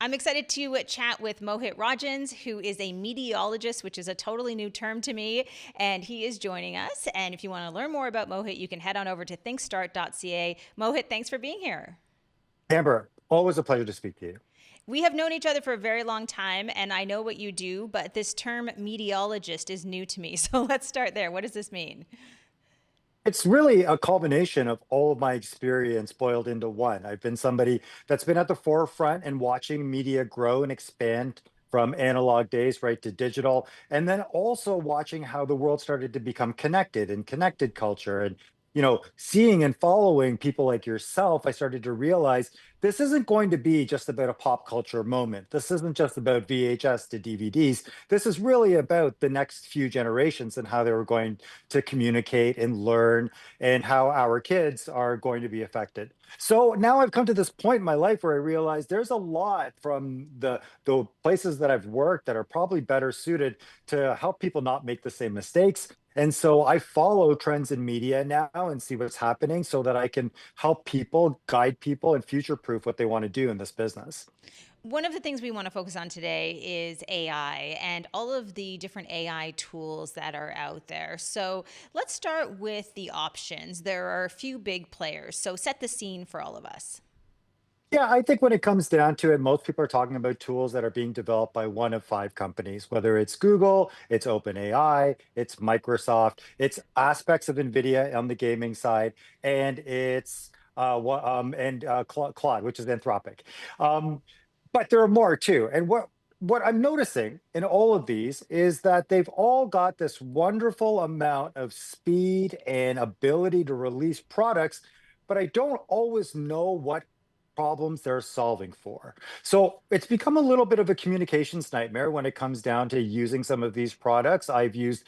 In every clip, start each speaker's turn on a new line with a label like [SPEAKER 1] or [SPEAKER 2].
[SPEAKER 1] I'm excited to chat with Mohit Rajhans, who is a meteorologist, which is a totally new term to me, and he is joining us. And if you want to learn more about Mohit, you can head on over to thinkstart.ca. Mohit, thanks for being here.
[SPEAKER 2] Amber, always a pleasure to speak to you.
[SPEAKER 1] We have known each other for a very long time, and I know what you do, but this term meteorologist is new to me. So let's start there. What does this mean?
[SPEAKER 2] It's really a culmination of all of my experience boiled into one. I've been somebody that's been at the forefront and watching media grow and expand from analog days right to digital, and then also watching how the world started to become connected and connected culture. And seeing and following people like yourself, I started to realize this isn't going to be just about a pop culture moment. This isn't just about VHS to DVDs. This is really about the next few generations and how they were going to communicate and learn, and how our kids are going to be affected. So now I've come to this point in my life where I realize there's a lot from the places that I've worked that are probably better suited to help people not make the same mistakes. And so I follow trends in media now and see what's happening so that I can help people, guide people, and future proof what they want to do in this business.
[SPEAKER 1] One of the things we want to focus on today is AI and all of the different AI tools that are out there. So let's start with the options. There are a few big players. So set the scene for all of us.
[SPEAKER 2] Yeah, I think when it comes down to it, most people are talking about tools that are being developed by one of five companies, whether it's Google, it's OpenAI, it's Microsoft, it's aspects of NVIDIA on the gaming side, and it's Claude, which is Anthropic. Um, but there are more too. And what I'm noticing in all of these is that they've all got this wonderful amount of speed and ability to release products, but I don't always know what problems they're solving for. So it's become a little bit of a communications nightmare when it comes down to using some of these products. I've used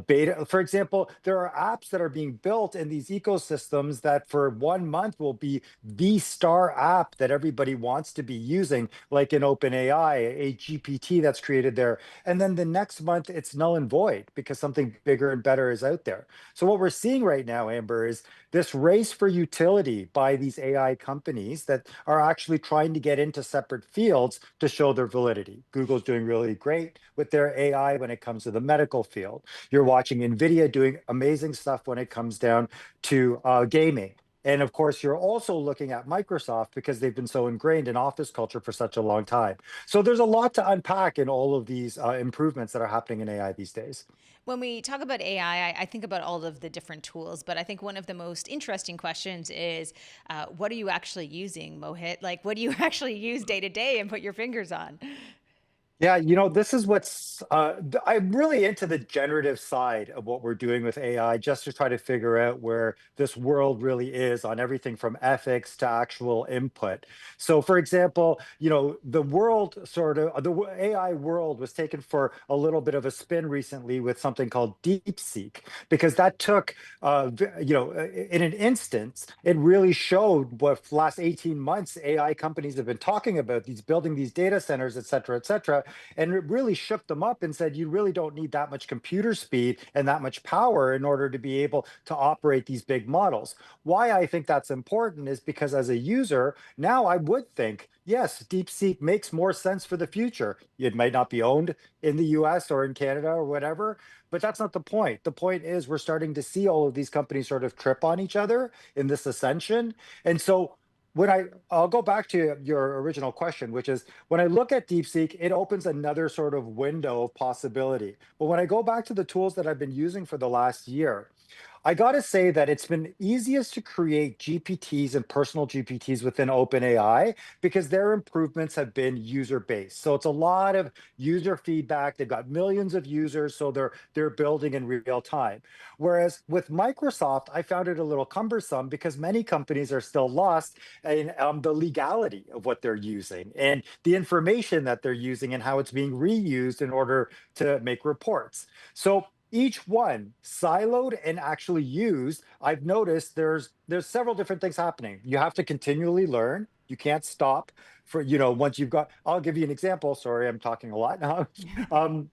[SPEAKER 2] beta, for example, there are apps that are being built in these ecosystems that for 1 month will be the star app that everybody wants to be using, like in OpenAI, a GPT that's created there. And then the next month it's null and void because something bigger and better is out there. So what we're seeing right now, Amber, is this race for utility by these AI companies that are actually trying to get into separate fields to show their validity. Google's doing really great with their AI when it comes to the medical field. You're watching NVIDIA doing amazing stuff when it comes down to gaming. And of course, you're also looking at Microsoft because they've been so ingrained in office culture for such a long time. So there's a lot to unpack in all of these improvements that are happening in AI these days.
[SPEAKER 1] When we talk about AI, I think about all of the different tools, but I think one of the most interesting questions is what are you actually using, Mohit? Like, what do you actually use day to day and put your fingers on?
[SPEAKER 2] Yeah, this is I'm really into the generative side of what we're doing with AI, just to try to figure out where this world really is on everything from ethics to actual input. So, for example, the world AI world was taken for a little bit of a spin recently with something called DeepSeek, because that took, in an instance, it really showed what for the last 18 months AI companies have been talking about, these building these data centers, et cetera, et cetera. And it really shook them up and said, you really don't need that much computer speed and that much power in order to be able to operate these big models. Why I think that's important is because as a user, now I would think, yes, DeepSeek makes more sense for the future. It might not be owned in the US or in Canada or whatever, but that's not the point. The point is we're starting to see all of these companies sort of trip on each other in this ascension. And so I'll go back to your original question, which is when I look at DeepSeek, it opens another sort of window of possibility. But when I go back to the tools that I've been using for the last year, I got to say that it's been easiest to create GPTs and personal GPTs within OpenAI because their improvements have been user-based. So it's a lot of user feedback. They've got millions of users, so they're building in real time. Whereas with Microsoft, I found it a little cumbersome because many companies are still lost in the legality of what they're using and the information that they're using and how it's being reused in order to make reports. So each one siloed and actually used, I've noticed there's several different things happening. You have to continually learn. You can't stop for, once you've got, I'll give you an example. Sorry, I'm talking a lot now. Um,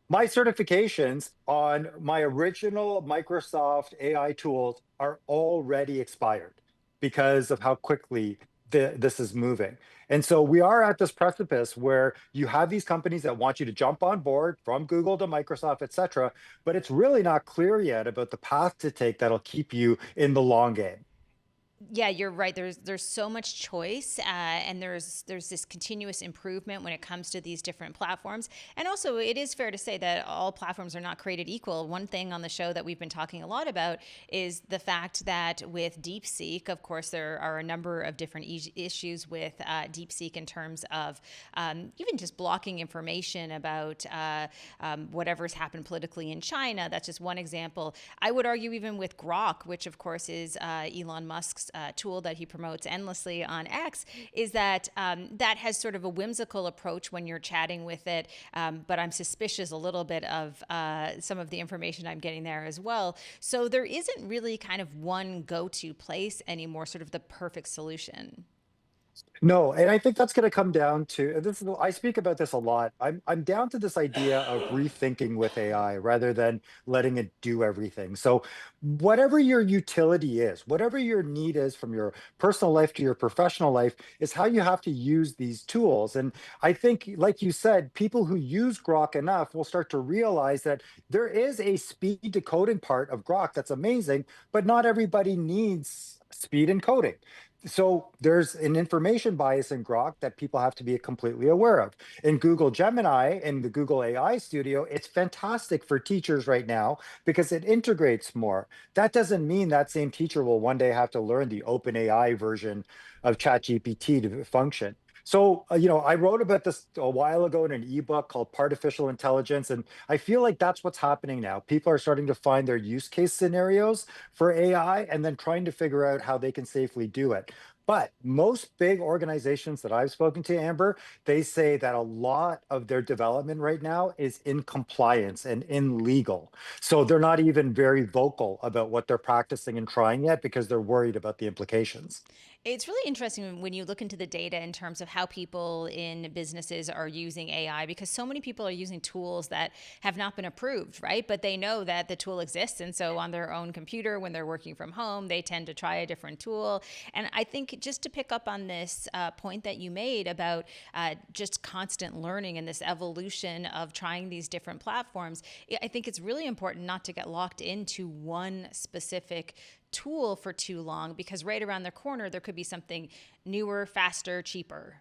[SPEAKER 2] my certifications on my original Microsoft AI tools are already expired because of how quickly this is moving. And so we are at this precipice where you have these companies that want you to jump on board, from Google to Microsoft, et cetera, but it's really not clear yet about the path to take that'll keep you in the long game.
[SPEAKER 1] Yeah, you're right. There's so much choice, and there's this continuous improvement when it comes to these different platforms. And also, it is fair to say that all platforms are not created equal. One thing on the show that we've been talking a lot about is the fact that with DeepSeek, of course, there are a number of different issues with DeepSeek in terms of even just blocking information about whatever's happened politically in China. That's just one example. I would argue even with Grok, which of course is Elon Musk's tool that he promotes endlessly on X, is that that has sort of a whimsical approach when you're chatting with it. But I'm suspicious a little bit of some of the information I'm getting there as well. So there isn't really kind of one go-to place anymore, sort of the perfect solution.
[SPEAKER 2] No, and I think that's going to come down to, and this is, I speak about this a lot. I'm down to this idea of rethinking with AI rather than letting it do everything. So whatever your utility is, whatever your need is from your personal life to your professional life is how you have to use these tools. And I think, like you said, people who use Grok enough will start to realize that there is a speed decoding part of Grok that's amazing, but not everybody needs speed encoding. So there's an information bias in Grok that people have to be completely aware of. In Google Gemini and the Google AI Studio, it's fantastic for teachers right now because it integrates more. That doesn't mean that same teacher will one day have to learn the open AI version of ChatGPT to function. So, I wrote about this a while ago in an ebook called Artificial Intelligence, and I feel like that's what's happening now. People are starting to find their use case scenarios for AI and then trying to figure out how they can safely do it. But most big organizations that I've spoken to, Amber, they say that a lot of their development right now is in compliance and in legal. So they're not even very vocal about what they're practicing and trying yet because they're worried about the implications.
[SPEAKER 1] It's really interesting when you look into the data in terms of how people in businesses are using AI, because so many people are using tools that have not been approved, right? But they know that the tool exists. And so on their own computer, when they're working from home, they tend to try a different tool. And I think just to pick up on this point that you made about just constant learning and this evolution of trying these different platforms, I think it's really important not to get locked into one specific tool for too long, because right around the corner there could be something newer, faster, cheaper.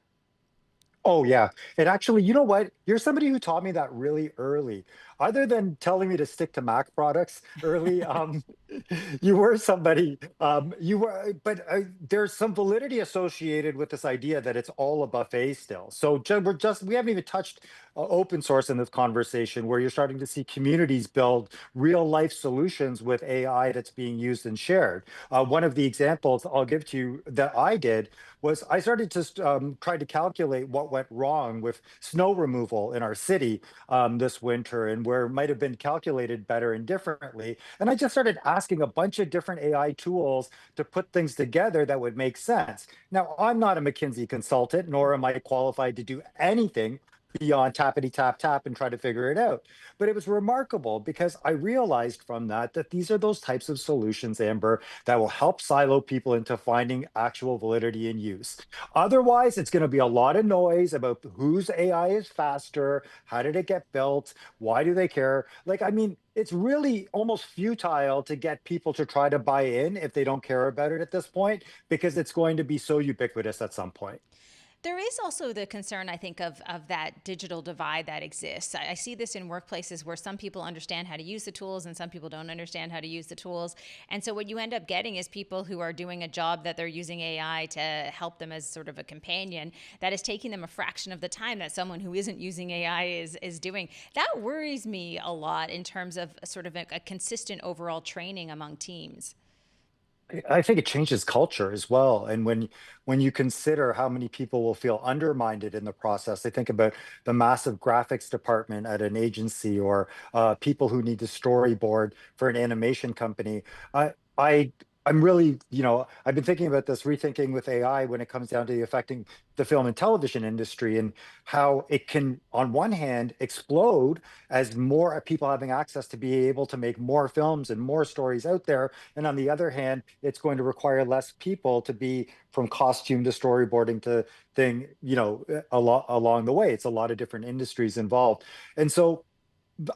[SPEAKER 2] Oh yeah. And actually, you know what? You're somebody who taught me that really early. Other than telling me to stick to Mac products early, you were somebody, but there's some validity associated with this idea that it's all a buffet still. So we haven't even touched open source in this conversation where you're starting to see communities build real life solutions with AI that's being used and shared. One of the examples I'll give to you that I did was I started to try to calculate what went wrong with snow removal in our city this winter and where it might have been calculated better and differently. And I just started asking a bunch of different AI tools to put things together that would make sense. Now, I'm not a McKinsey consultant, nor am I qualified to do anything beyond tappity tap tap and try to figure it out. But it was remarkable because I realized from that these are those types of solutions, Amber, that will help silo people into finding actual validity and use. Otherwise, it's going to be a lot of noise about whose AI is faster, how did it get built, why do they care? Like, I mean, it's really almost futile to get people to try to buy in if they don't care about it at this point, because it's going to be so ubiquitous at some point.
[SPEAKER 1] There is also the concern, I think, of that digital divide that exists. I see this in workplaces where some people understand how to use the tools and some people don't understand how to use the tools. And so what you end up getting is people who are doing a job that they're using AI to help them as sort of a companion that is taking them a fraction of the time that someone who isn't using AI is doing. That worries me a lot in terms of sort of a consistent overall training among teams.
[SPEAKER 2] I think it changes culture as well. And when you consider how many people will feel undermined in the process, I think about the massive graphics department at an agency or people who need to storyboard for an animation company. I I'm really, I've been thinking about this, rethinking with AI when it comes down to the affecting the film and television industry and how it can, on one hand, explode as more people having access to be able to make more films and more stories out there. And on the other hand, it's going to require less people to be from costume to storyboarding to thing, a lot along the way. It's a lot of different industries involved. And so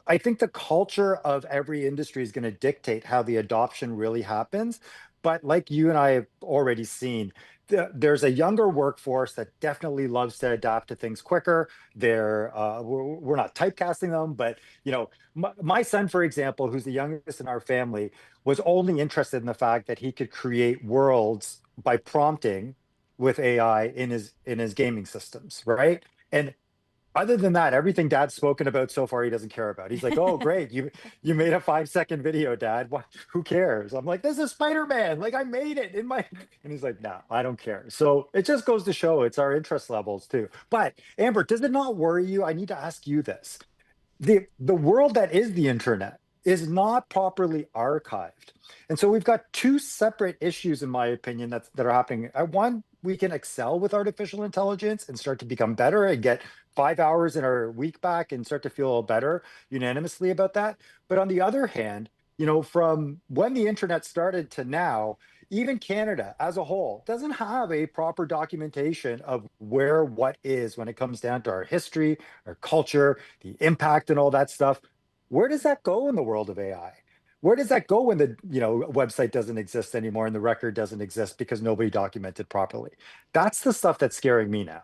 [SPEAKER 2] I think the culture of every industry is going to dictate how the adoption really happens. But like you and I have already seen, there's a younger workforce that definitely loves to adapt to things quicker. We're not typecasting them, but my son, for example, who's the youngest in our family, was only interested in the fact that he could create worlds by prompting with AI in his gaming systems, right? And other than that, everything dad's spoken about so far, he doesn't care about. He's like, "Oh, great, you made a 5 second video, Dad. What? Who cares?" I'm like, "This is Spider-Man. Like, I made it in my." And he's like, "No, I don't care." So it just goes to show it's our interest levels too. But Amber, does it not worry you? I need to ask you this: the world that is the internet is not properly archived. And so we've got two separate issues, in my opinion, that are happening. One, we can excel with artificial intelligence and start to become better and get 5 hours in our week back and start to feel better unanimously about that. But on the other hand, from when the internet started to now, even Canada as a whole doesn't have a proper documentation of where what is when it comes down to our history, our culture, the impact and all that stuff. Where does that go in the world of AI? Where does that go when the website doesn't exist anymore and the record doesn't exist because nobody documented properly? That's the stuff that's scaring me now.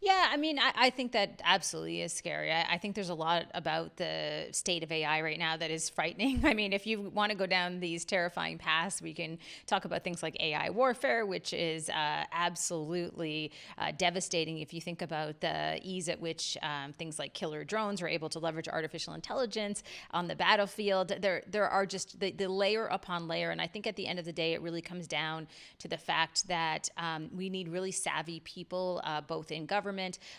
[SPEAKER 1] Yeah, I mean, I think that absolutely is scary. I think there's a lot about the state of AI right now that is frightening. I mean, if you want to go down these terrifying paths, we can talk about things like AI warfare, which is absolutely devastating if you think about the ease at which things like killer drones are able to leverage artificial intelligence on the battlefield. There are just the layer upon layer. And I think at the end of the day, it really comes down to the fact that we need really savvy people, both in government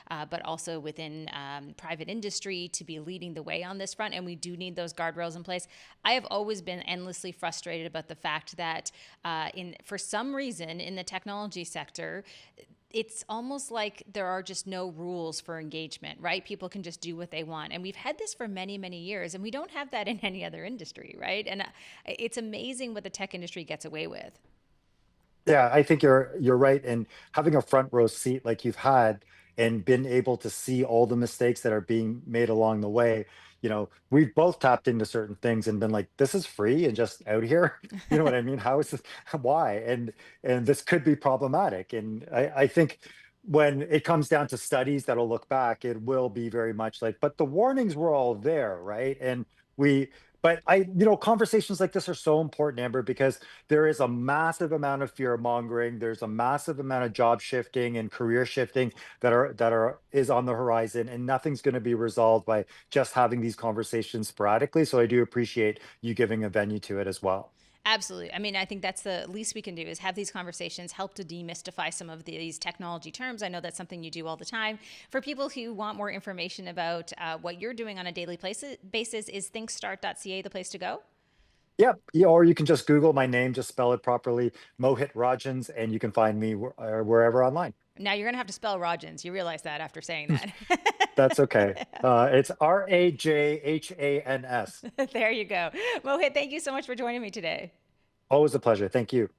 [SPEAKER 1] but also within private industry to be leading the way on this front. And we do need those guardrails in place. I have always been endlessly frustrated about the fact that for some reason in the technology sector, it's almost like there are just no rules for engagement, right? People can just do what they want. And we've had this for many, many years, and we don't have that in any other industry, right? And it's amazing what the tech industry gets away with.
[SPEAKER 2] Yeah, I think you're right. And having a front row seat like you've had and been able to see all the mistakes that are being made along the way, we've both tapped into certain things and been like, this is free and just out here. You know what I mean? How is this? Why? And this could be problematic. And I think when it comes down to studies that'll look back, it will be very much like, but the warnings were all there, right? And we but conversations like this are so important, Amber, because there is a massive amount of fear mongering. There's a massive amount of job shifting and career shifting that is on the horizon, and nothing's going to be resolved by just having these conversations sporadically. So I do appreciate you giving a venue to it as well.
[SPEAKER 1] Absolutely. I mean, I think that's the least we can do is have these conversations, help to demystify some of these technology terms. I know that's something you do all the time. For people who want more information about what you're doing on a daily basis, is thinkstart.ca the place to go?
[SPEAKER 2] Yeah, yeah, or you can just Google my name, just spell it properly, Mohit Rajhans, and you can find me wherever online.
[SPEAKER 1] Now you're going to have to spell Rogers. You realize that after saying that.
[SPEAKER 2] That's okay. It's Rajhans.
[SPEAKER 1] There you go. Mohit, thank you so much for joining me today.
[SPEAKER 2] Always a pleasure. Thank you.